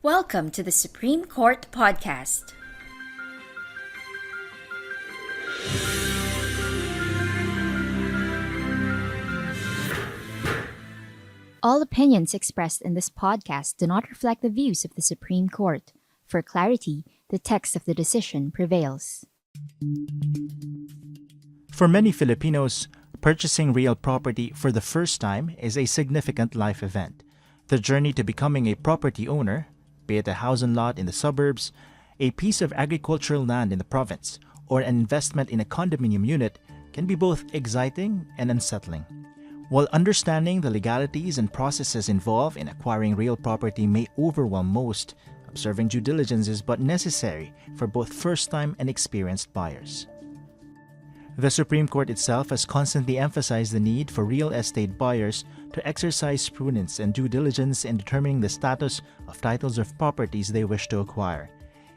Welcome to the Supreme Court Podcast. All opinions expressed in this podcast do not reflect the views of the Supreme Court. For clarity, the text of the decision prevails. For many Filipinos, purchasing real property for the first time is a significant life event. The journey to becoming a property owner, be it a house and lot in the suburbs, a piece of agricultural land in the province, or an investment in a condominium unit, can be both exciting and unsettling. While understanding the legalities and processes involved in acquiring real property may overwhelm most, observing due diligence is but necessary for both first-time and experienced buyers. The Supreme Court itself has constantly emphasized the need for real estate buyers to exercise prudence and due diligence in determining the status of titles of properties they wish to acquire.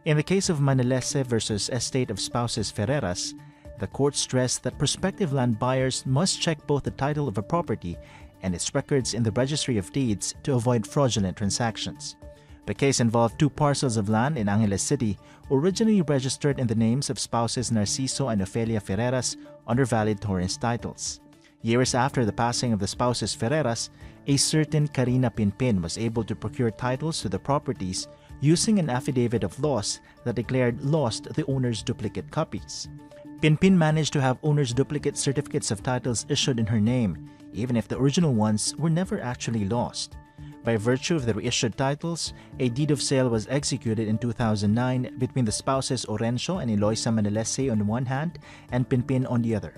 In the case of Manalese versus Estate of Spouses Ferreras, the court stressed that prospective land buyers must check both the title of a property and its records in the registry of deeds to avoid fraudulent transactions. The case involved two parcels of land in Angeles City, originally registered in the names of spouses Narciso and Ofelia Ferreras under valid Torrens titles. Years after the passing of the spouses Ferreras, a certain Karina Pinpin was able to procure titles to the properties using an affidavit of loss that declared lost the owner's duplicate copies. Pinpin managed to have owner's duplicate certificates of titles issued in her name, even if the original ones were never actually lost. By virtue of the reissued titles, a deed of sale was executed in 2009 between the spouses Orencio and Eloisa Manalese on one hand and Pinpin on the other.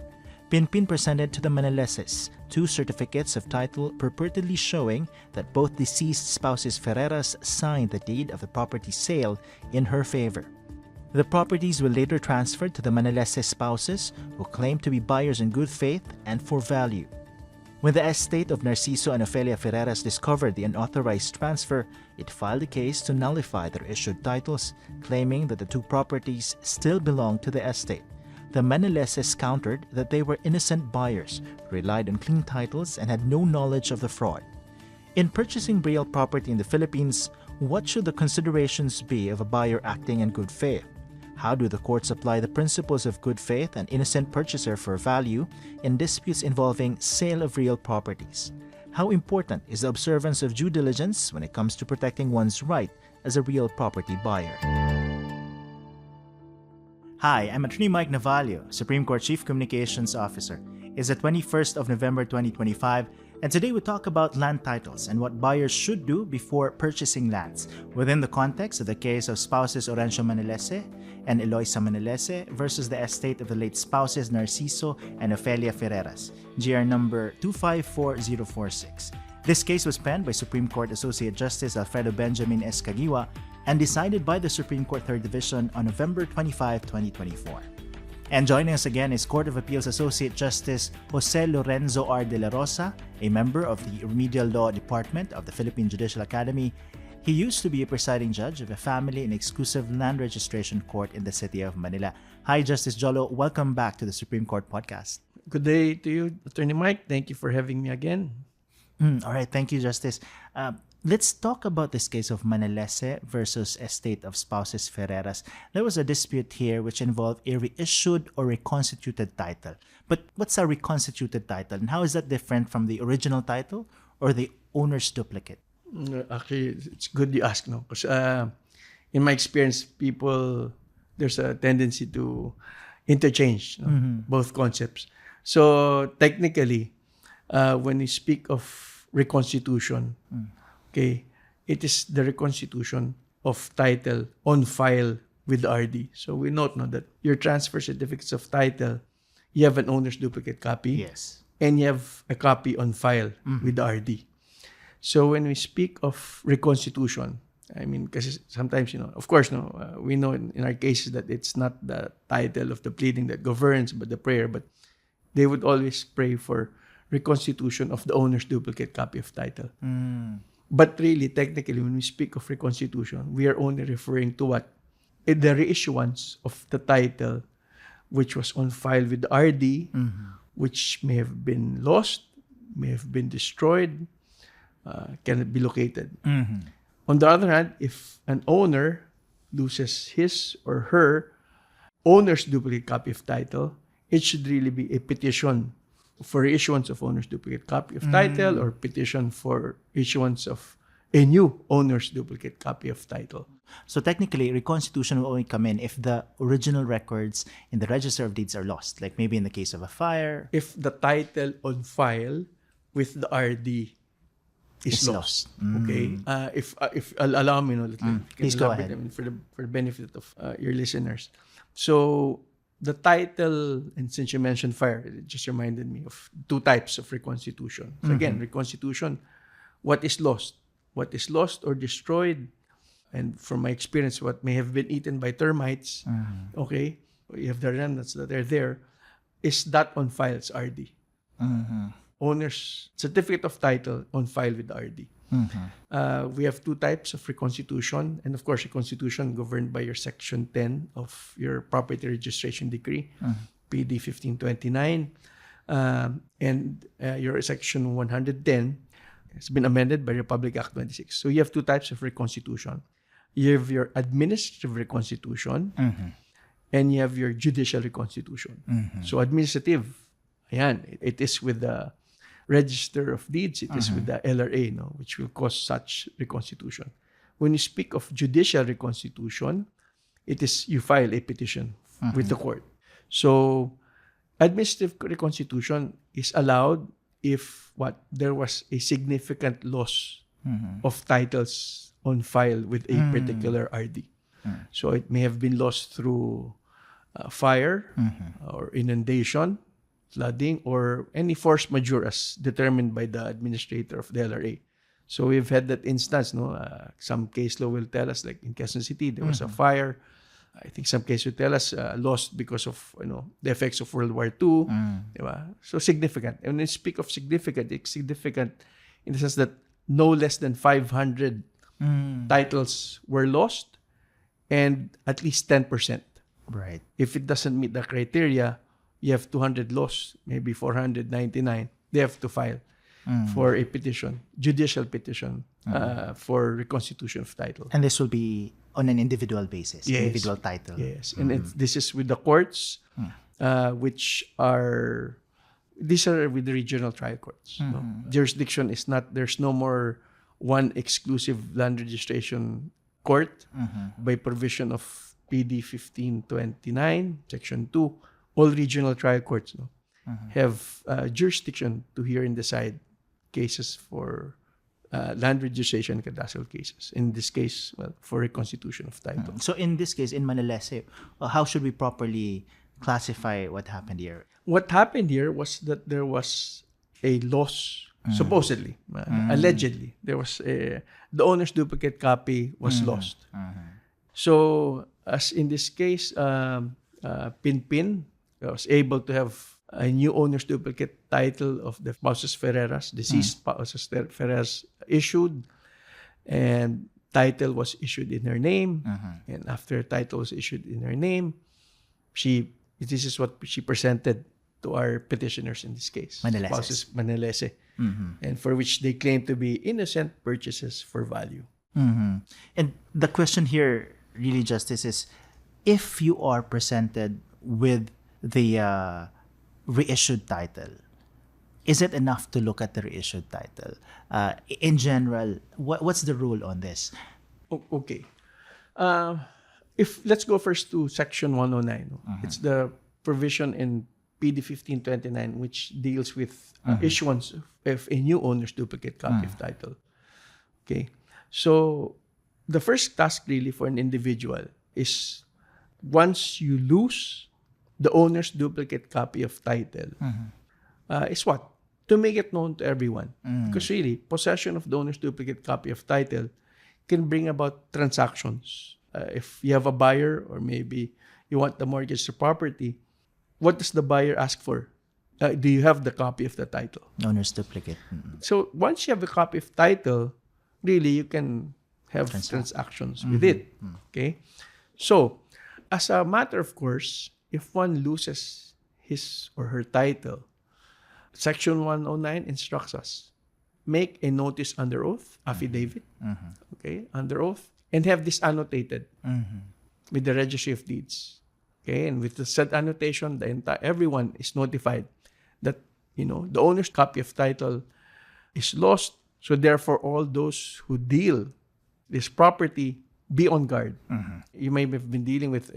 Pinpin presented to the Manaleses two certificates of title purportedly showing that both deceased spouses Ferreras signed the deed of the property sale in her favor. The properties were later transferred to the Manalese spouses, who claimed to be buyers in good faith and for value. When the estate of Narciso and Ofelia Ferreras discovered the unauthorized transfer, it filed a case to nullify their issued titles, claiming that the two properties still belonged to the estate. The Manaleses countered that they were innocent buyers who relied on clean titles and had no knowledge of the fraud. In purchasing real property in the Philippines, what should the considerations be of a buyer acting in good faith? How do the courts apply the principles of good faith and innocent purchaser for value in disputes involving sale of real properties? How important is the observance of due diligence when it comes to protecting one's right as a real property buyer? Hi, I'm Atty. Mike Navallo, Supreme Court Chief Communications Officer. It's the 21st of November 2025, and today we talk about land titles and what buyers should do before purchasing lands within the context of the case of spouses Orencio Manalese and Eloisa Manalese versus the estate of the late spouses Narciso and Ofelia Ferreras, GR number 254046. This case was penned by Supreme Court Associate Justice Alfredo Benjamin S. Caguioa and decided by the Supreme Court 3rd Division on November 25, 2024. And joining us again is Court of Appeals Associate Justice Jose Lorenzo R. de la Rosa, a member of the Remedial Law Department of the Philippine Judicial Academy. He used to be a presiding judge of a family and exclusive land registration court in the City of Manila. Hi, Justice Jolo. Welcome back to the Supreme Court Podcast. Good day to you, Attorney Mike. Thank you for having me again. All right. Thank you, Justice. Let's talk about this case of Manalese versus Estate of Spouses Ferreras. There was a dispute here which involved a reissued or reconstituted title. But what's a reconstituted title, and how is that different from the original title or the owner's duplicate? Actually, it's good you ask, no? Because in my experience, there's a tendency to interchange both concepts. So technically, when we speak of reconstitution, okay, it is the reconstitution of title on file with the RD. So we note now that your transfer certificates of title, you have an owner's duplicate copy. Yes. And you have a copy on file with the RD. So when we speak of reconstitution, I mean, because sometimes, of course, we know in our cases that it's not the title of the pleading that governs, but the prayer. But they would always pray for reconstitution of the owner's duplicate copy of title. But really, technically, when we speak of reconstitution, we are only referring to what? The reissuance of the title which was on file with the RD, which may have been lost, may have been destroyed, cannot be located. On the other hand, if an owner loses his or her owner's duplicate copy of title, it should really be a petition for issuance of owner's duplicate copy of title or petition for issuance of a new owner's duplicate copy of title. So technically, reconstitution will only come in if the original records in the Register of Deeds are lost, like maybe in the case of a fire. If the title on file with the RD is lost. Okay? If allow me, Please go ahead. For the benefit of your listeners. So the title, and since you mentioned fire, it just reminded me of two types of reconstitution. So again, reconstitution, what is lost? What is lost or destroyed, and from my experience, what may have been eaten by termites, okay, you have the remnants that are there, is that on file, it's RD. Owner's certificate of title on file with the RD. We have two types of reconstitution, and of course, reconstitution governed by your Section 10 of your Property Registration Decree, PD 1529, and your Section 110 has been amended by Republic Act 26. So you have two types of reconstitution. You have your administrative reconstitution, and you have your judicial reconstitution. So administrative, it is with the Register of Deeds, it is with the LRA, which will cause such reconstitution. When you speak of judicial reconstitution, it is you file a petition with the court. So administrative reconstitution is allowed if there was a significant loss of titles on file with a particular RD. So it may have been lost through fire or inundation, flooding, or any force majeure as determined by the administrator of the LRA. So we've had that instance, some case law will tell us, like in Quezon City, there was a fire. I think some case will tell us lost because of the effects of World War II. So significant. And when we speak of significant, it's significant in the sense that no less than 500 titles were lost, and at least 10%. Right. If it doesn't meet the criteria, you have 200 lost, maybe 499. They have to file for a petition, judicial petition, for reconstitution of title. And this will be on an individual basis, individual title. Yes, and this is with the courts, these are with the regional trial courts. Jurisdiction is not, there's no more one exclusive land registration court by provision of PD 1529, Section 2. All regional trial courts have jurisdiction to hear and decide cases for land registration and cadastral cases. In this case, for reconstitution of title. So in this case, in Manalese, how should we properly classify what happened here? What happened here was that there was a loss, supposedly, allegedly. There was the owner's duplicate copy was lost. So as in this case, Pinpin was able to have a new owner's duplicate title of the Spouses Ferreras, deceased Spouses Ferreras, issued, and title was issued in her name. And after title was issued in her name, this is what she presented to our petitioners in this case, Spouses Manalese, and for which they claim to be innocent purchases for value. And the question here, really, Justice, is if you are presented with the reissued title, is it enough to look at the reissued title? In general, what's the rule on this? Okay. If let's go first to Section 109. It's the provision in PD 1529 which deals with issuance of a new owner's duplicate copy of title. Okay. So the first task really for an individual is once you lose the owner's duplicate copy of title, is what? To make it known to everyone. Because really, possession of the owner's duplicate copy of title can bring about transactions. If you have a buyer or maybe you want the mortgage to property, what does the buyer ask for? Do you have the copy of the title? Owner's duplicate. So once you have a copy of title, really you can have transactions with it. Okay? So, as a matter of course, if one loses his or her title, Section 109 instructs us make a notice under oath, affidavit, okay, under oath, and have this annotated with the registry of deeds. Okay, and with the said annotation, everyone is notified that, the owner's copy of title is lost. So therefore, all those who deal this property, be on guard. You may have been dealing with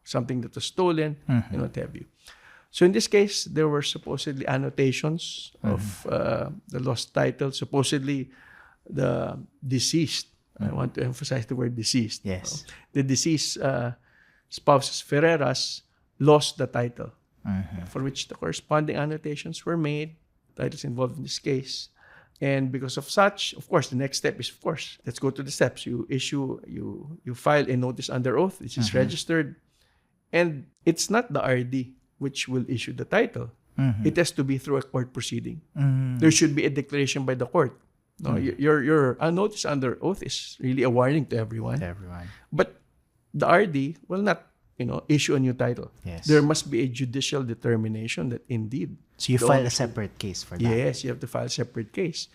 something that was stolen, and what have you. So in this case, there were supposedly annotations of the lost title. Supposedly, the deceased, I want to emphasize the word deceased. Yes. The deceased spouses Ferreras lost the title, for which the corresponding annotations were made, titles involved in this case. And because of such, of course, the next step is, let's go to the steps. You file a notice under oath. This is registered. And it's not the RD which will issue the title. It has to be through a court proceeding. There should be a declaration by the court. No, your notice under oath is really a warning to everyone. But the RD will not, issue a new title. Yes. There must be a judicial determination that indeed. So you file a separate case for that. Yes, you have to file a separate case,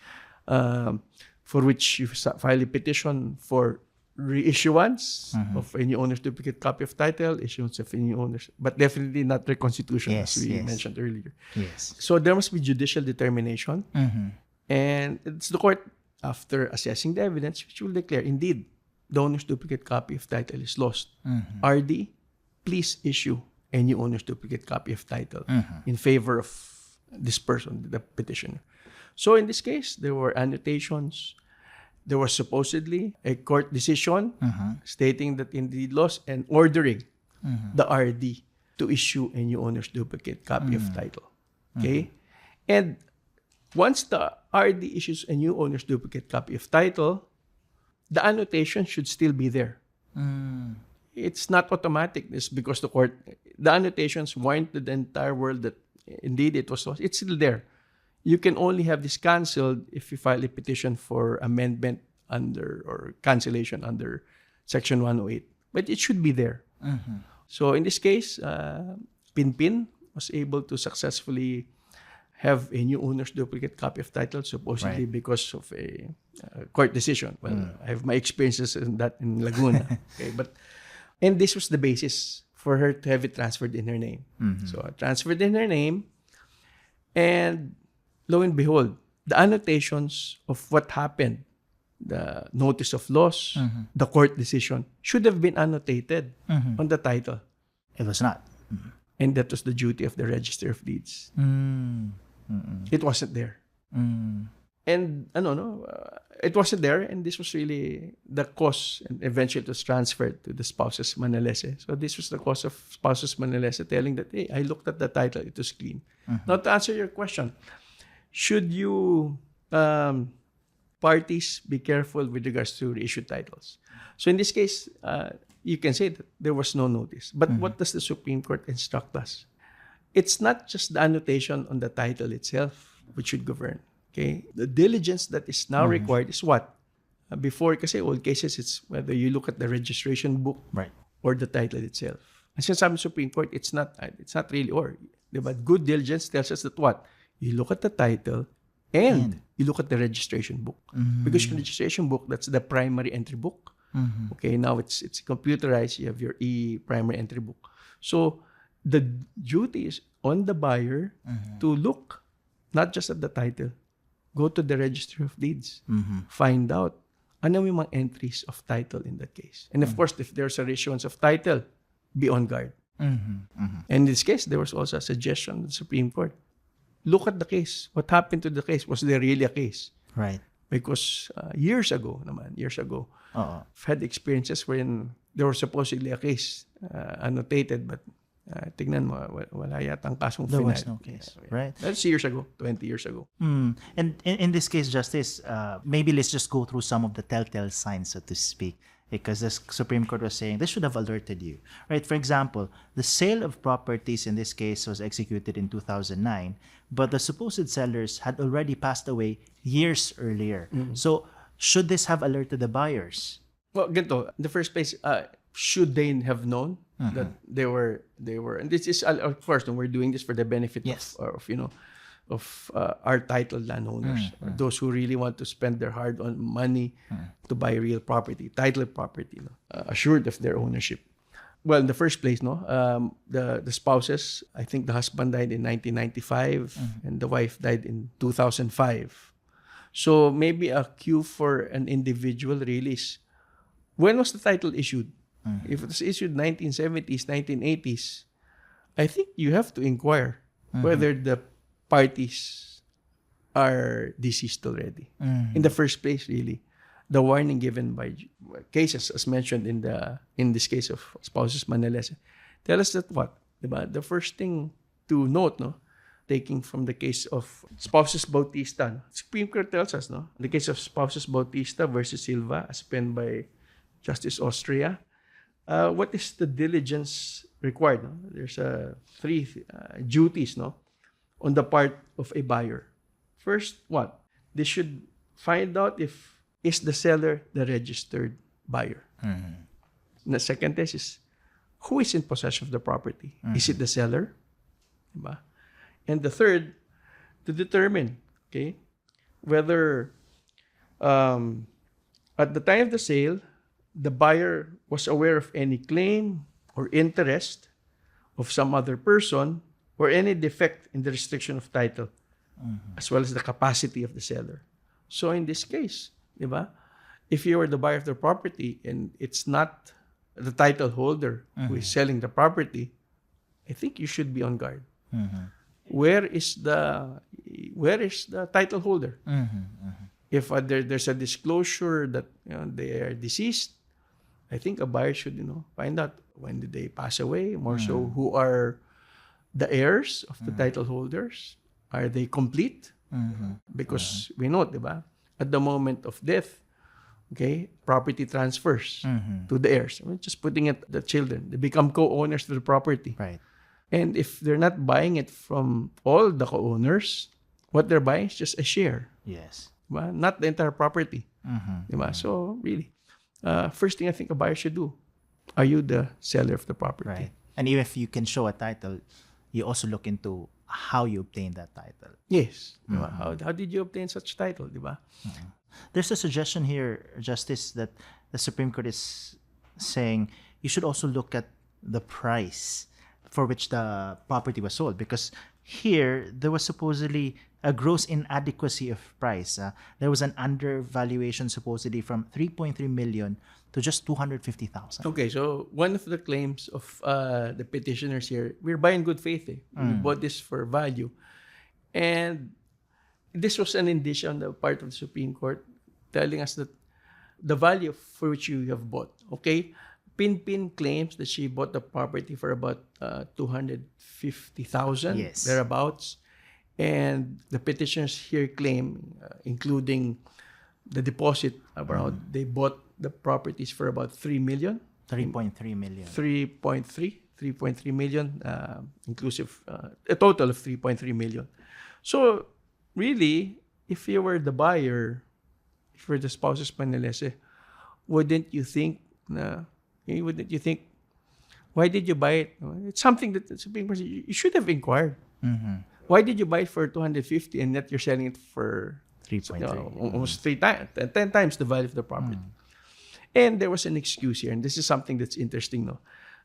for which you file a petition for reissuance of a new owner's duplicate copy of title, issuance of a new owner's, but definitely not reconstitution, as we mentioned earlier. Yes. So there must be judicial determination, and it's the court, after assessing the evidence, which will declare indeed the owner's duplicate copy of title is lost. RD, please issue a new owner's duplicate copy of title in favor of this person, the petitioner. So in this case, there were annotations. There was supposedly a court decision stating that indeed lost and ordering the RD to issue a new owner's duplicate copy of title. Okay? And once the RD issues a new owner's duplicate copy of title, the annotation should still be there. It's not automatic. It's because the annotations warned to the entire world that indeed it was lost. It's still there. You can only have this canceled if you file a petition for amendment or cancellation under Section 108. But it should be there. So in this case, Pinpin was able to successfully have a new owner's duplicate copy of title, supposedly because of a court decision. Well, I have my experiences in that in Laguna. Okay, and this was the basis for her to have it transferred in her name. So transferred in her name, and lo and behold, the annotations of what happened, the notice of loss, the court decision, should have been annotated on the title. It was not. And that was the duty of the Register of Deeds. It wasn't there. And it wasn't there, and this was really the cause, and eventually it was transferred to the Spouses Manalese. So this was the cause of Spouses Manalese telling that, hey, I looked at the title, it was clean. Now to answer your question, should you parties be careful with regards to reissued titles? So in this case, you can say that there was no notice. But what does the Supreme Court instruct us? It's not just the annotation on the title itself which should govern. Okay, the diligence that is now required is what? Before, kasi old cases, it's whether you look at the registration book or the title itself. And since I'm Supreme Court, it's not really or. But good diligence tells us that what? You look at the title and you look at the registration book. Because your registration book, that's the primary entry book. Okay, now it's computerized. You have your primary entry book. So the duty is on the buyer to look not just at the title, go to the Registry of Deeds, find out ano yung mga entries of title in that case. And of course, if there's a reissuance of title, be on guard. And in this case, there was also a suggestion of the Supreme Court. Look at the case. What happened to the case? Was there really a case? Right. Because years ago, I've had experiences wherein there was supposedly a case annotated, but tignan mo, wala yatang kasong There final. was no case, right? That's years ago, 20 years ago. And in this case, Justice, maybe let's just go through some of the telltale signs, so to speak, because the Supreme Court was saying this should have alerted you, right? For example, the sale of properties in this case was executed in 2009, but the supposed sellers had already passed away years earlier. So should this have alerted the buyers? Well, ganito, in the first place, should they have known that they were, and this is, of course, we're doing this for the benefit Yes. of of our titled landowners, or those who really want to spend their hard-earned money to buy real property, titled property, assured of their ownership. Well, in the first place, the spouses, I think the husband died in 1995 and the wife died in 2005. So maybe a cue for an individual release. When was the title issued? If it was issued 1970s, 1980s, I think you have to inquire whether the parties are deceased already. In the first place, really. The warning given by cases, as mentioned in this case of spouses Manalese, tell us that what? Diba? The first thing to note, taking from the case of spouses Bautista, Supreme Court tells us, the case of spouses Bautista versus Silva, as penned by Justice Austria, what is the diligence required? There's three duties, on the part of a buyer. First, what? They should find out if is the seller the registered buyer. The second test is, who is in possession of the property? Is it the seller? Diba? And the third, to determine, whether at the time of the sale, the buyer was aware of any claim or interest of some other person or any defect in the restriction of title, as well as the capacity of the seller. So in this case, if you are the buyer of the property and it's not the title holder who is selling the property, I think you should be on guard. Where is the title holder? If there's a disclosure that they are deceased, I think a buyer should find out when did they pass away. More so, who are the heirs of the title holders? Are they complete? Because we know, at the moment of death, property transfers to the heirs. I mean, just putting it, the children, they become co-owners of the property. Right. And if they're not buying it from all the co-owners, what they're buying is just a share. Yes. Not the entire property. So really, first thing I think a buyer should do, are you the seller of the property? Right. And even if you can show a title, you also look into how you obtain that title. Yes. How did you obtain such title? There's a suggestion here, Justice, that the Supreme Court is saying you should also look at the price for which the property was sold, because here there was supposedly a gross inadequacy of price. There was an undervaluation supposedly from 3.3 million to just 250,000. Okay, so one of the claims of the petitioners here, we're buying good faith. We bought this for value. And this was an indicia on the part of the Supreme Court telling us that the value for which you have bought, Pinpin claims that she bought the property for about 250,000, thereabouts. And the petitioners here claim, including the deposit, they bought the properties for about 3 million. 3.3 million. 3.3 million, inclusive, a total of 3.3 million. So, really, if you were the buyer, if you were the spouses Manalese, wouldn't you think, why did you buy it? It's something that the Supreme Court, you should have inquired. Why did you buy it for 250 and yet you're selling it for 3.3? Almost 10 times the value of the property. And there was an excuse here, and this is something that's interesting,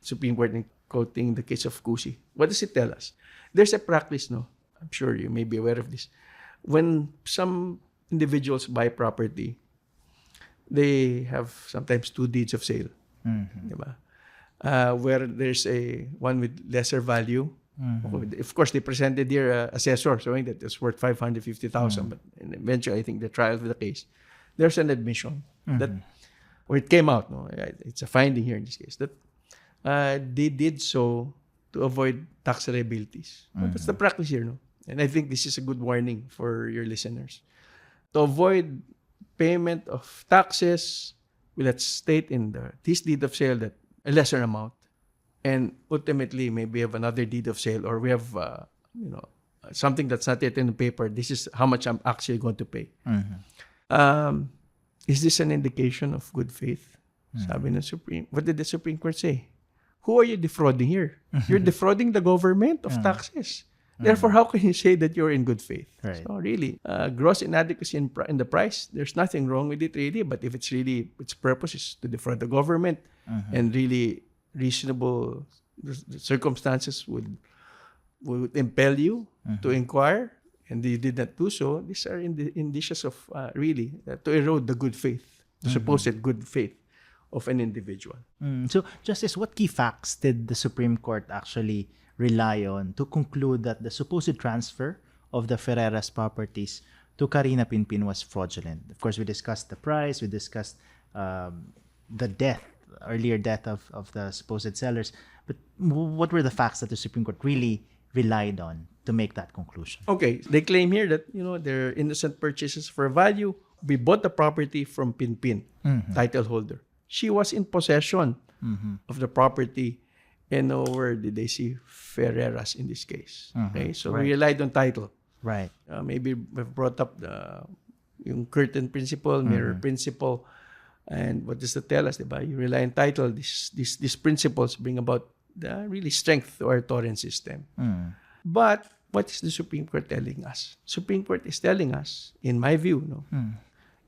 Supreme Court, in quoting the case of Kusi. What does it tell us? There's a practice, I'm sure you may be aware of this. When some individuals buy property, they have sometimes two deeds of sale. Where there's a one with lesser value. Of course, they presented here assessor showing that it's worth 550,000, but eventually, I think the trial of the case, there's an admission that, or it came out, it's a finding here in this case, that they did so to avoid tax liabilities. That's the practice here, and I think this is a good warning for your listeners. To avoid payment of taxes, let's state in this deed of sale that a lesser amount, and ultimately maybe have another deed of sale, or we have something that's not yet in the paper. This is how much I'm actually going to pay. Is this an indication of good faith? Sabi ng Supreme. What did the Supreme Court say? Who are you defrauding here? You're defrauding the government of taxes. Therefore, how can you say that you're in good faith? Right. So really, gross inadequacy in the price, there's nothing wrong with it really. But if it's really, its purpose is to defraud the government and really reasonable circumstances would impel you to inquire, and you did not do so, these are indices of really to erode the good faith, the supposed good faith of an individual. So, Justice, what key facts did the Supreme Court actually rely on to conclude that the supposed transfer of the Ferreras properties to Karina Pinpin was fraudulent? Of course, we discussed the price, we discussed the earlier death of the supposed sellers. But what were the facts that the Supreme Court really relied on to make that conclusion? Okay, they claim here that they're innocent purchases for value. We bought the property from Pinpin, title holder. She was in possession of the property, and where did they see Ferreras in this case? Okay, so we relied on title. Right. Maybe we've brought up yung curtain principle, mirror principle, and what does that tell us? Diba? You rely on title. These principles bring about the really strength to our torrent system. But what is the Supreme Court telling us? Supreme Court is telling us, in my view,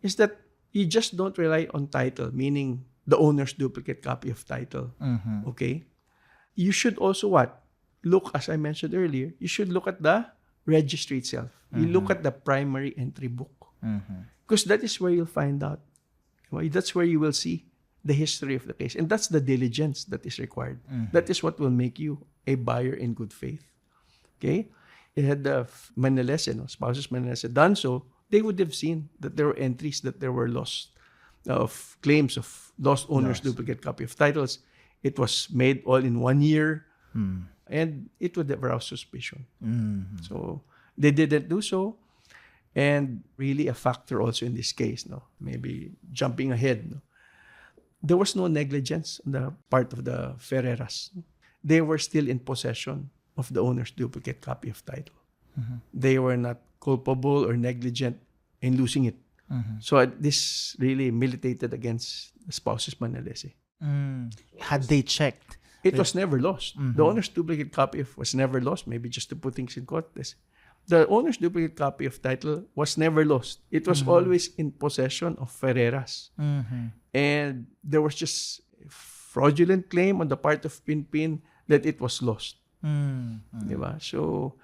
is that you just don't rely on title, meaning the owner's duplicate copy of title. Okay? You should also what? Look, as I mentioned earlier, you should look at the registry itself. You look at the primary entry book. Because that is where you'll find out. That's where you will see the history of the case. And that's the diligence that is required. That is what will make you a buyer in good faith. Okay? Had the Manalese, spouses Manalese done so, they would have seen that there were entries that there were lost of claims of lost owners' duplicate copy of titles. It was made all in 1 year, and it would have aroused suspicion. So they didn't do so, and really a factor also in this case. Maybe jumping ahead. There was no negligence on the part of the Ferreras. They were still in possession of the owner's duplicate copy of title. They were not culpable or negligent in losing it. So this really militated against the spouses Manalese. Had they checked? It was never lost. The owner's duplicate copy was never lost. Maybe just to put things in context. The owner's duplicate copy of title was never lost. It was always in possession of Ferreras. And there was just a fraudulent claim on the part of Pinpin that it was lost. Diba? So,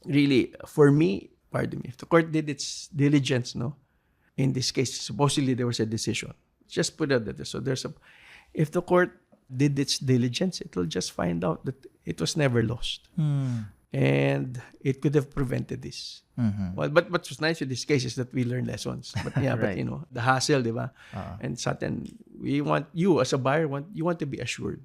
really, for me, pardon me, if the court did its diligence, in this case, supposedly there was a decision. Just put it that. So if the court did its diligence, it will just find out that it was never lost. And it could have prevented this. Well, but what's nice with this case is that we learn lessons. But yeah, right. But the hassle, diba? And certain, we want you as a buyer, you want to be assured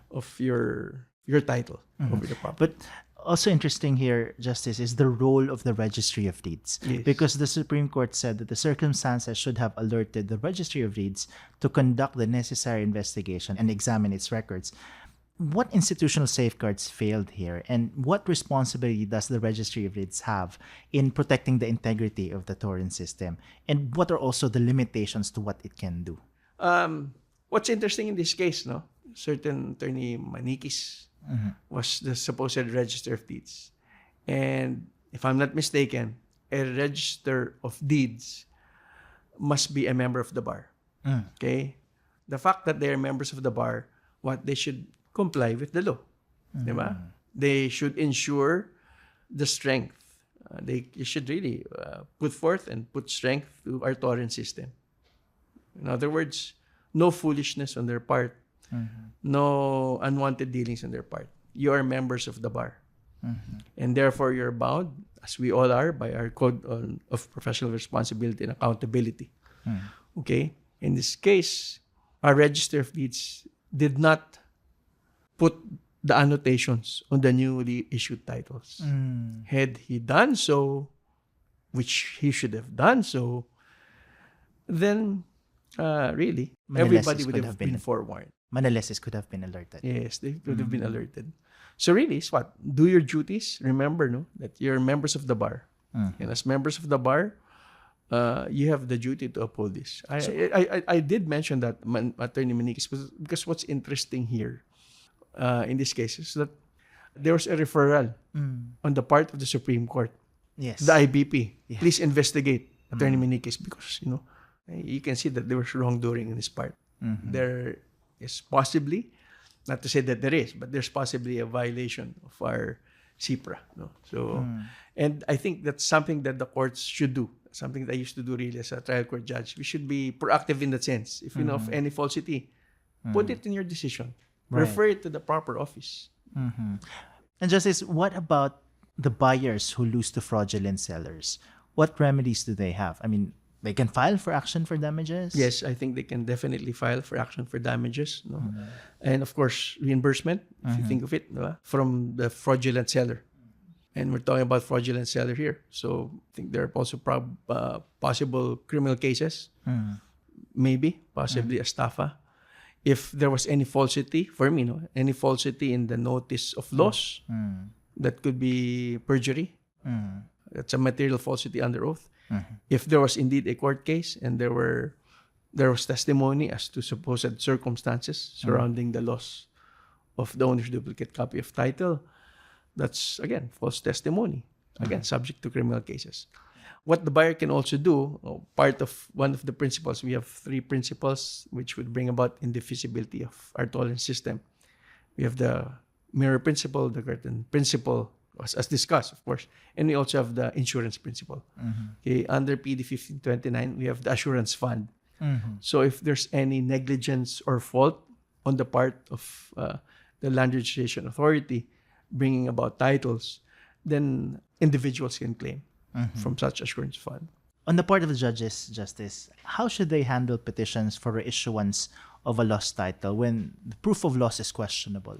of your title over the property. But also interesting here, Justice, is the role of the Registry of Deeds. Yes. Because the Supreme Court said that the circumstances should have alerted the Registry of Deeds to conduct the necessary investigation and examine its records. What institutional safeguards failed here, and what responsibility does the Registry of Deeds have in protecting the integrity of the torrent system? And what are also the limitations to what it can do? What's interesting in this case, certain attorney Manikis was the supposed Register of Deeds. And if I'm not mistaken, a Register of Deeds must be a member of the bar. Okay? The fact that they are members of the bar, they should comply with the law. Diba? They should ensure the strength. They should really put forth and put strength to our torrent system. In other words, no foolishness on their part. No unwanted dealings on their part. You are members of the bar. And therefore, you're bound, as we all are, by our code of professional responsibility and accountability. Okay? In this case, our Register of Deeds did not put the annotations on the newly issued titles. Had he done so, which he should have done so, then really, everybody would have been forewarned. Manaleses could have been alerted. Yes, they would have been alerted. So really, it's what? Do your duties. Remember, that you're members of the bar. And as members of the bar, you have the duty to uphold this. I did mention that, Attorney Manikis, because what's interesting here in this case is that there was a referral on the part of the Supreme Court, Yes. the IBP. Yeah. Please investigate Attorney Miniquez because, you can see that there was wrongdoing in his part. There is possibly, not to say that there is, but there's possibly a violation of our CIPRA. No? So, and I think that's something that the courts should do. Something that I used to do really as a trial court judge. We should be proactive in that sense. If you know of any falsity, put it in your decision. Right. Refer it to the proper office. And Justice, what about the buyers who lose to fraudulent sellers? What remedies do they have? I mean, they can file for action for damages? Yes, I think they can definitely file for action for damages. No? And of course, reimbursement, if you think of it, no? From the fraudulent seller. And we're talking about fraudulent seller here. So I think there are also possible criminal cases. Maybe, possibly estafa. If there was any falsity, for me, any falsity in the notice of loss, that could be perjury. That's a material falsity under oath. If there was indeed a court case and there was testimony as to supposed circumstances surrounding the loss of the owner's duplicate copy of title, that's, again, false testimony. Again, subject to criminal cases. What the buyer can also do, part of one of the principles, we have 3 principles which would bring about indivisibility of our tolerance system. We have the mirror principle, the curtain principle, as discussed, of course, and we also have the insurance principle. Okay, under PD 1529, we have the assurance fund. So if there's any negligence or fault on the part of the Land Registration Authority bringing about titles, then individuals can claim from such assurance fund. On the part of the judges, Justice, how should they handle petitions for reissuance of a lost title when the proof of loss is questionable?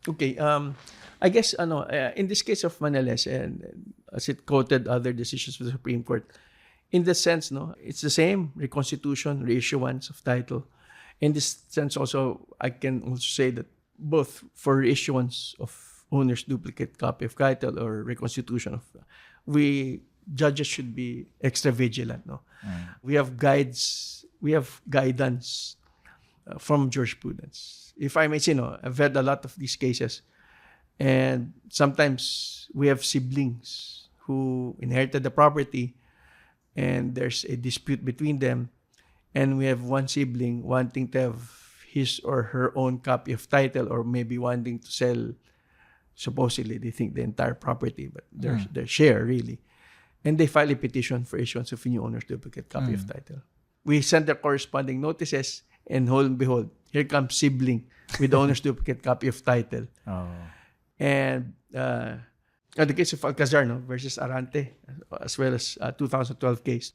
Okay, I guess in this case of Manalese, and as it quoted other decisions of the Supreme Court, in the sense, it's the same reconstitution, reissuance of title. In this sense, also, I can also say that both for reissuance of owner's duplicate copy of title or reconstitution of, judges should be extra vigilant. We have guidance from jurisprudence. If I may say, I've read a lot of these cases, and sometimes we have siblings who inherited the property, and there's a dispute between them, and we have one sibling wanting to have his or her own copy of title, or maybe wanting to sell, supposedly they think, the entire property, but their share really. And they file a petition for issuance of a new owner's duplicate copy of title. We send the corresponding notices, and hold and behold, here comes sibling with the owner's duplicate copy of title. And the case of Alcazar versus Arante, as well as 2012 case,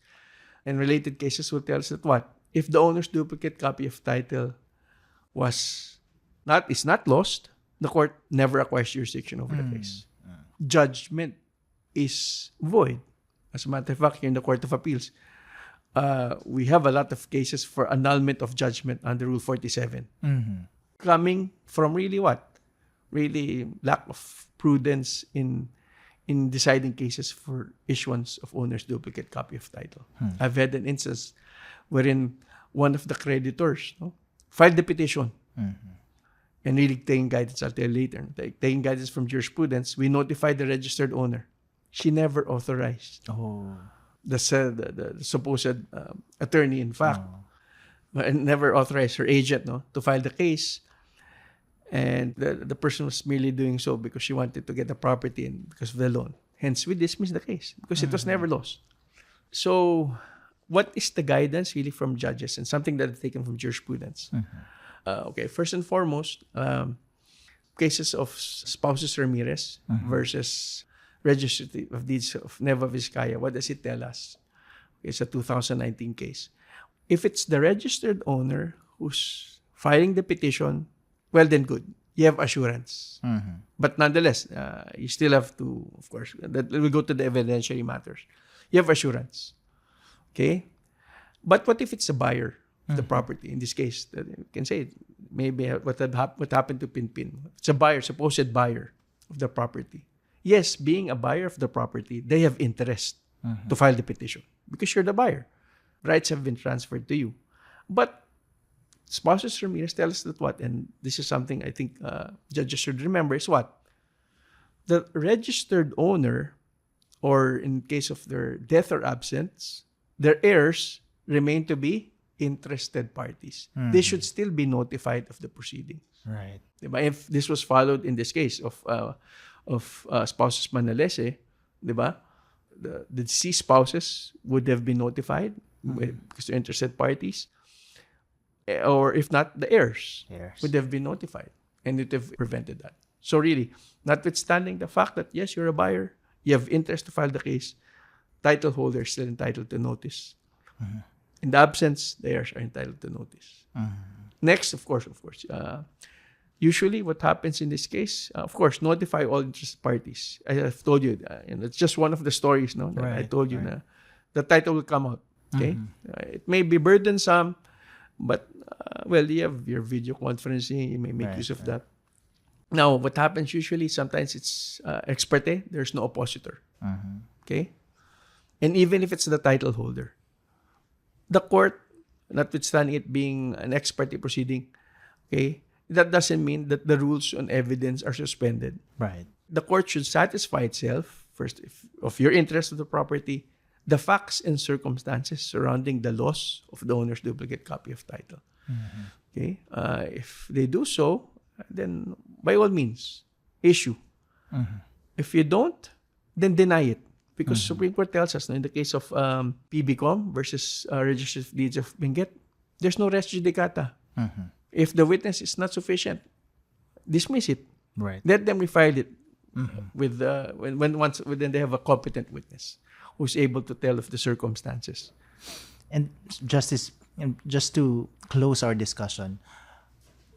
and related cases will tell us that what? If the owner's duplicate copy of title is not lost, the court never acquires jurisdiction over the case. Judgment is void. As a matter of fact, here in the Court of Appeals, we have a lot of cases for annulment of judgment under Rule 47. Coming from really what? Really lack of prudence in deciding cases for issuance of owner's duplicate copy of title. I've had an instance wherein one of the creditors filed the petition and really taking guidance, I'll tell you later, taking guidance from jurisprudence, we notified the registered owner. She never authorized the supposed attorney, in fact, and never authorized her agent to file the case. And the person was merely doing so because she wanted to get the property and because of the loan. Hence, we dismissed the case because it was never lost. So, what is the guidance really from judges and something that I've taken from jurisprudence? Okay, first and foremost, cases of Spouses Ramirez versus Registry of Deeds of Nueva Vizcaya. What does it tell us? It's a 2019 case. If it's the registered owner who's filing the petition, well then good. You have assurance. But nonetheless, you still have to, of course, that will go to the evidentiary matters. You have assurance. Okay? But what if it's a buyer of the property? In this case, you can say maybe what happened to Pinpin. It's a buyer, supposed buyer of the property. Yes, being a buyer of the property, they have interest to file the petition because you're the buyer. Rights have been transferred to you. But Spouses Ramirez tell us that what, and this is something I think judges should remember, is what? the registered owner, or in case of their death or absence, their heirs remain to be interested parties. They should still be notified of the proceedings. Right. Diba? If this was followed in this case of spouses Manalese, diba? The deceased spouses would have been notified because they're interested parties. Or if not, the heirs would have been notified, and it would have prevented that. So really, notwithstanding the fact that, yes, you're a buyer, you have interest to file the case, title holder is still entitled to notice. In the absence, the heirs are entitled to notice. Next, of course, usually what happens in this case, of course, notify all interested parties. As I've told you, it's just one of the stories that I told you. Na the title will come out. Okay, it may be burdensome, but you have your video conferencing. You may make use of that. Now, what happens usually, sometimes it's ex parte. There's no oppositor. Okay, and even if it's the title holder, the court, notwithstanding it being an ex parte proceeding, okay, that doesn't mean that the rules on evidence are suspended. Right. The court should satisfy itself first of your interest of the property, the facts and circumstances surrounding the loss of the owner's duplicate copy of title. Okay, if they do so, then by all means, issue. If you don't, then deny it. Because Supreme Court tells us, in the case of PBCOM versus Registry of Deeds of Benguet, there's no res judicata. If the witness is not sufficient, dismiss it. Right. Let them refile it with when they have a competent witness who's able to tell of the circumstances. And Justice, just to close our discussion,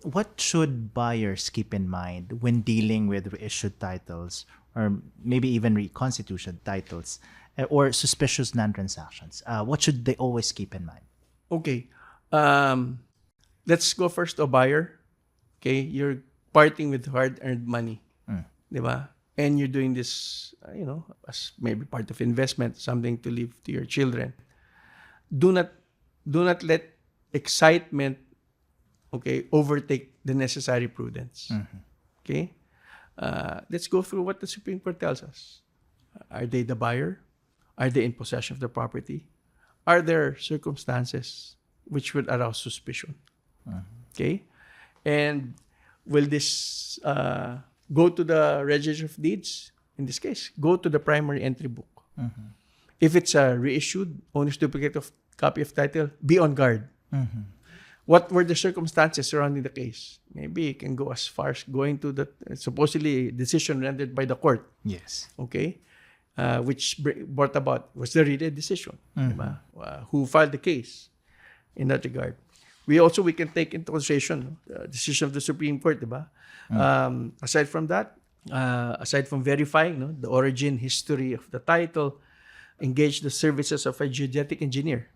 what should buyers keep in mind when dealing with reissued titles, or maybe even reconstitution titles, or suspicious non-transactions? What should they always keep in mind? Okay. Let's go first to a buyer. Okay, you're parting with hard-earned money. Diba? And you're doing this, as maybe part of investment, something to leave to your children. Do not let excitement, overtake the necessary prudence. Okay? Let's go through what the Supreme Court tells us. Are they the buyer? Are they in possession of the property? Are there circumstances which would arouse suspicion? Okay? And will this go to the Registry of Deeds? In this case, go to the primary entry book. If it's a reissued owner's duplicate of copy of title, be on guard. What were the circumstances surrounding the case? Maybe it can go as far as going to the supposedly decision rendered by the court. Yes. Okay? Which brought about, was there really a decision? Who filed the case in that regard? We can take into consideration the decision of the Supreme Court, diba? Aside from that, aside from verifying the origin, history of the title, engage the services of a geodetic engineer.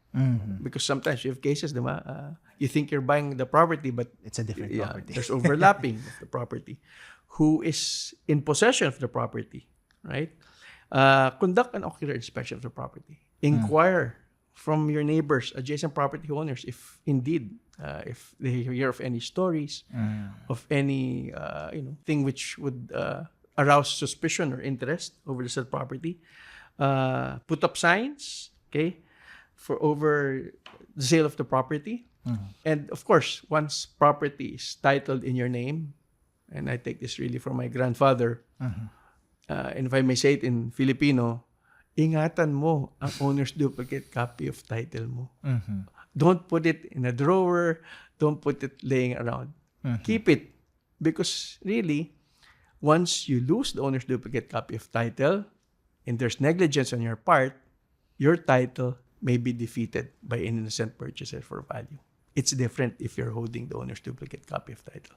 Because sometimes you have cases, diba? You think you're buying the property, but it's a different property. There's overlapping of the property. Who is in possession of the property, right? Conduct an ocular inspection of the property. Inquire from your neighbors, adjacent property owners, if indeed, if they hear of any stories, of any thing which would arouse suspicion or interest over the said property. Put up signs, for over the sale of the property. And of course, once property is titled in your name, and I take this really from my grandfather, and if I may say it in Filipino, ingatan mo ang owner's duplicate copy of title mo. Don't put it in a drawer. Don't put it laying around. Keep it. Because really, once you lose the owner's duplicate copy of title, and there's negligence on your part, your title may be defeated by an innocent purchaser for value. It's different if you're holding the owner's duplicate copy of title.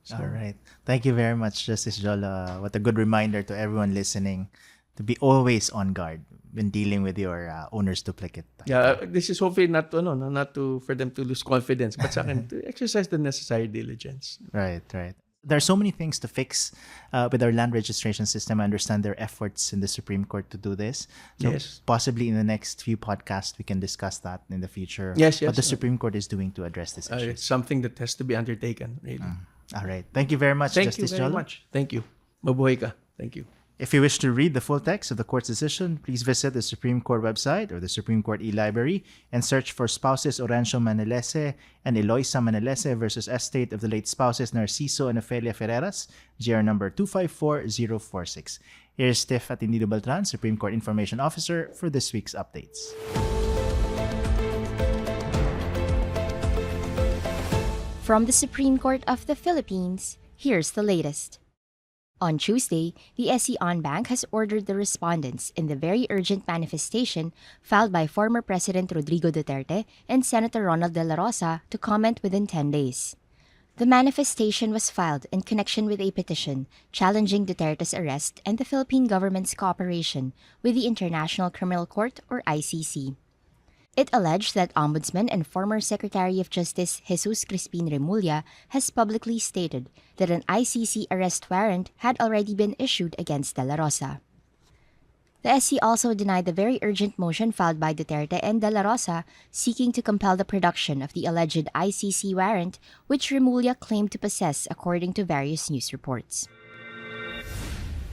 So, all right. Thank you very much, Justice Jola. What a good reminder to everyone listening to be always on guard when dealing with your owner's duplicate title. Yeah, this is hopefully not for them to lose confidence, but sa akin, to exercise the necessary diligence. Right. There are so many things to fix with our land registration system. I understand their efforts in the Supreme Court to do this. So yes. Possibly in the next few podcasts, we can discuss that in the future. Yes. What the Supreme Court is doing to address this issue. It's something that has to be undertaken, really. All right. Thank you very much, Justice Jola. Thank you very much. Thank you. Mabuhay ka. Thank you. If you wish to read the full text of the court's decision, please visit the Supreme Court website or the Supreme Court e-library and search for Spouses Orencio Manalese and Eloisa Manalese versus Estate of the late spouses Narciso and Ofelia Ferreras, GR number 254046. Here's Stiff Atendido Beltran, Supreme Court Information Officer, for this week's updates. From the Supreme Court of the Philippines, here's the latest. On Tuesday, the SC En Banc has ordered the respondents in the very urgent manifestation filed by former President Rodrigo Duterte and Senator Ronald de la Rosa to comment within 10 days. The manifestation was filed in connection with a petition challenging Duterte's arrest and the Philippine government's cooperation with the International Criminal Court or ICC. It alleged that Ombudsman and former Secretary of Justice Jesus Crispin Remulla has publicly stated that an ICC arrest warrant had already been issued against De La Rosa. The SC also denied the very urgent motion filed by Duterte and De La Rosa seeking to compel the production of the alleged ICC warrant, which Remulla claimed to possess according to various news reports.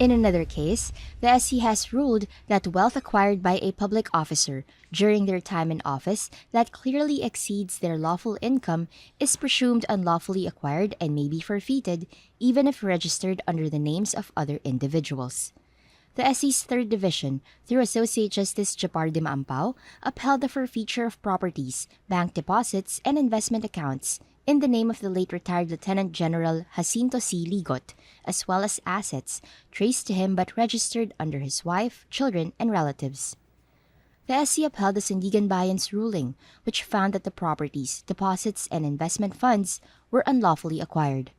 In another case, the SC has ruled that wealth acquired by a public officer during their time in office that clearly exceeds their lawful income is presumed unlawfully acquired and may be forfeited, even if registered under the names of other individuals. The SC's Third Division, through Associate Justice Japar de Maampao, upheld the forfeiture of properties, bank deposits, and investment accounts in the name of the late retired Lieutenant General Jacinto C. Ligot, as well as assets traced to him but registered under his wife, children, and relatives. The SC upheld the Sandigan Bayan's ruling, which found that the properties, deposits, and investment funds were unlawfully acquired.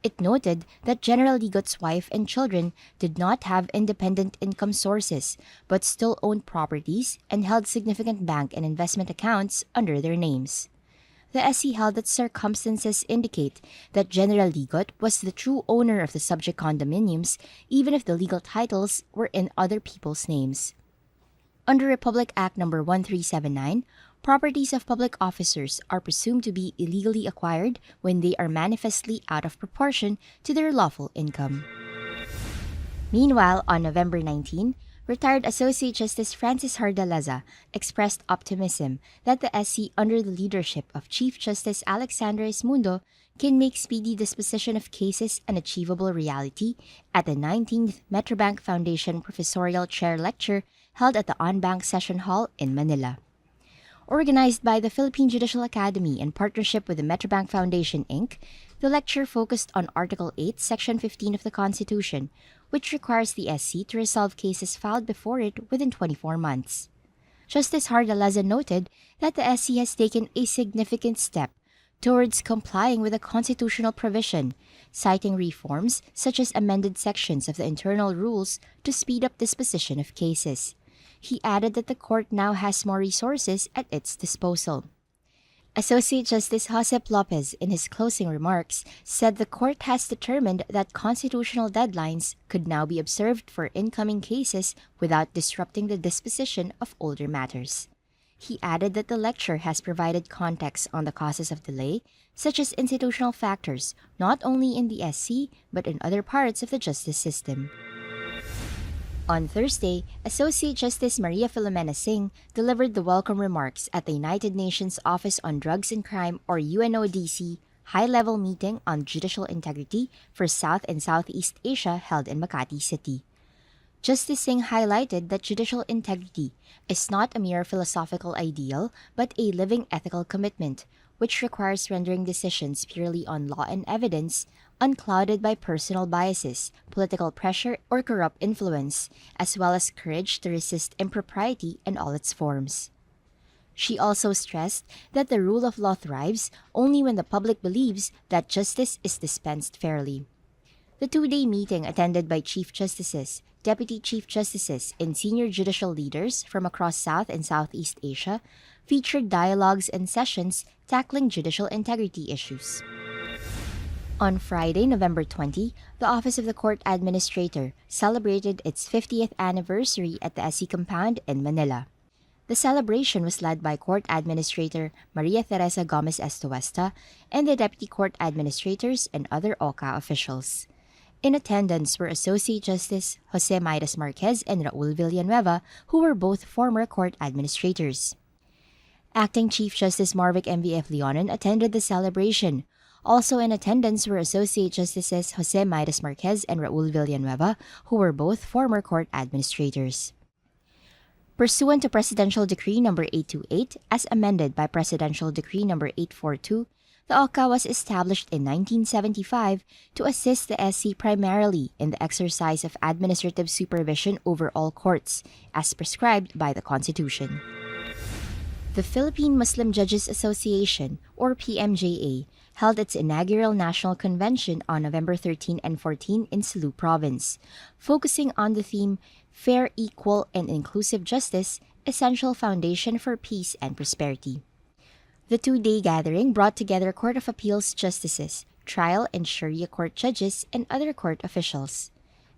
It noted that General Ligot's wife and children did not have independent income sources, but still owned properties and held significant bank and investment accounts under their names. The SC held that circumstances indicate that General Ligot was the true owner of the subject condominiums, even if the legal titles were in other people's names. Under Republic Act No. 1379, properties of public officers are presumed to be illegally acquired when they are manifestly out of proportion to their lawful income. Meanwhile, on November 19, retired Associate Justice Francis Hardalaza expressed optimism that the SC, under the leadership of Chief Justice Alexander Esmundo, can make speedy disposition of cases an achievable reality at the 19th Metrobank Foundation Professorial Chair Lecture held at the En Banc Session Hall in Manila. Organized by the Philippine Judicial Academy in partnership with the Metrobank Foundation, Inc., the lecture focused on Article 8, Section 15 of the Constitution, which requires the SC to resolve cases filed before it within 24 months. Justice Hardalaza noted that the SC has taken a significant step towards complying with a constitutional provision, citing reforms such as amended sections of the internal rules to speed up disposition of cases. He added that the court now has more resources at its disposal. Associate Justice Josep Lopez, in his closing remarks, said the court has determined that constitutional deadlines could now be observed for incoming cases without disrupting the disposition of older matters. He added that the lecture has provided context on the causes of delay, such as institutional factors, not only in the SC but in other parts of the justice system. On Thursday, Associate Justice Maria Filomena Singh delivered the welcome remarks at the United Nations Office on Drugs and Crime, or UNODC, high-level meeting on judicial integrity for South and Southeast Asia held in Makati City. Justice Singh highlighted that judicial integrity is not a mere philosophical ideal, but a living ethical commitment, which requires rendering decisions purely on law and evidence, unclouded by personal biases, political pressure, or corrupt influence, as well as courage to resist impropriety in all its forms. She also stressed that the rule of law thrives only when the public believes that justice is dispensed fairly. The two-day meeting, attended by Chief Justices, Deputy Chief Justices, and senior judicial leaders from across South and Southeast Asia, featured dialogues and sessions tackling judicial integrity issues. On Friday, November 20, the Office of the Court Administrator celebrated its 50th anniversary at the SC compound in Manila. The celebration was led by Court Administrator Maria Teresa Gomez Estuesta and the Deputy Court Administrators and other OCA officials. In attendance were Associate Justice Jose Mairas Marquez and Raul Villanueva, who were both former court administrators. Acting Chief Justice Marvic MVF Leonen attended the celebration. Also in attendance were Associate Justices Jose Mairas Marquez and Raul Villanueva, who were both former court administrators. Pursuant to Presidential Decree No. 828, as amended by Presidential Decree No. 842, the OCA was established in 1975 to assist the SC primarily in the exercise of administrative supervision over all courts, as prescribed by the Constitution. The Philippine Muslim Judges Association, or PMJA, held its inaugural national convention on November 13 and 14 in Sulu Province, focusing on the theme Fair, Equal, and Inclusive Justice, Essential Foundation for Peace and Prosperity. The two-day gathering brought together Court of Appeals justices, trial and Sharia court judges, and other court officials.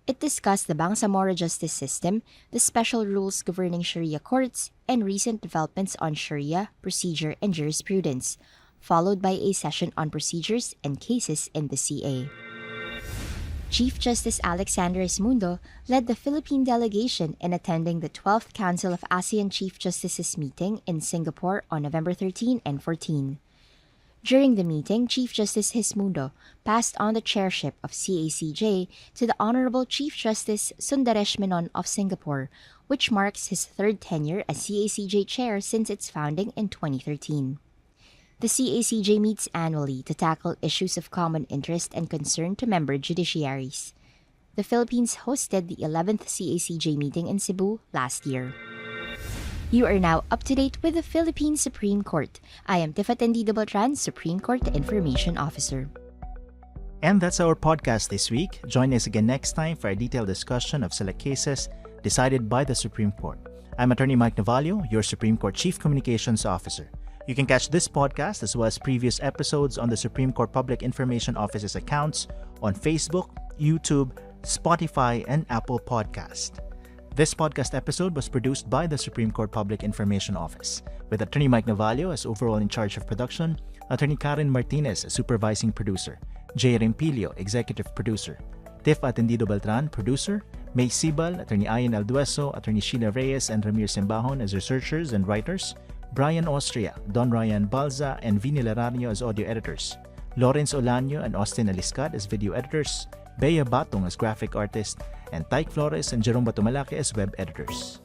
It discussed the Bangsamoro justice system, the special rules governing Sharia courts, and recent developments on Sharia, procedure, and jurisprudence, followed by a session on procedures and cases in the CA. Chief Justice Alexander Esmundo led the Philippine delegation in attending the 12th Council of ASEAN Chief Justices meeting in Singapore on November 13 and 14. During the meeting, Chief Justice Esmundo passed on the chairship of CACJ to the Honorable Chief Justice Sundaresh Menon of Singapore, which marks his third tenure as CACJ chair since its founding in 2013. The CACJ meets annually to tackle issues of common interest and concern to member judiciaries. The Philippines hosted the 11th CACJ meeting in Cebu last year. You are now up to date with the Philippine Supreme Court. I am Tifa Tendido Beltran, Supreme Court Information Officer. And that's our podcast this week. Join us again next time for a detailed discussion of select cases decided by the Supreme Court. I'm Attorney Mike Navallo, your Supreme Court Chief Communications Officer. You can catch this podcast as well as previous episodes on the Supreme Court Public Information Office's accounts on Facebook, YouTube, Spotify, and Apple Podcast. This podcast episode was produced by the Supreme Court Public Information Office, with Attorney Mike Navallo as overall in charge of production, Attorney Karen Martinez as supervising producer, J. Rempilio, executive producer, Tifa Tendido Beltran, producer, May Sibal, Attorney Ian Aldueso, Attorney Sheila Reyes, and Ramir Simbajon as researchers and writers, Brian Austria, Don Ryan Balza, and Vini Larario as audio editors, Lawrence Olanyo and Austin Aliscad as video editors, Bea Batong as graphic artist, and Tyke Flores and Jerome Batumalake as web editors.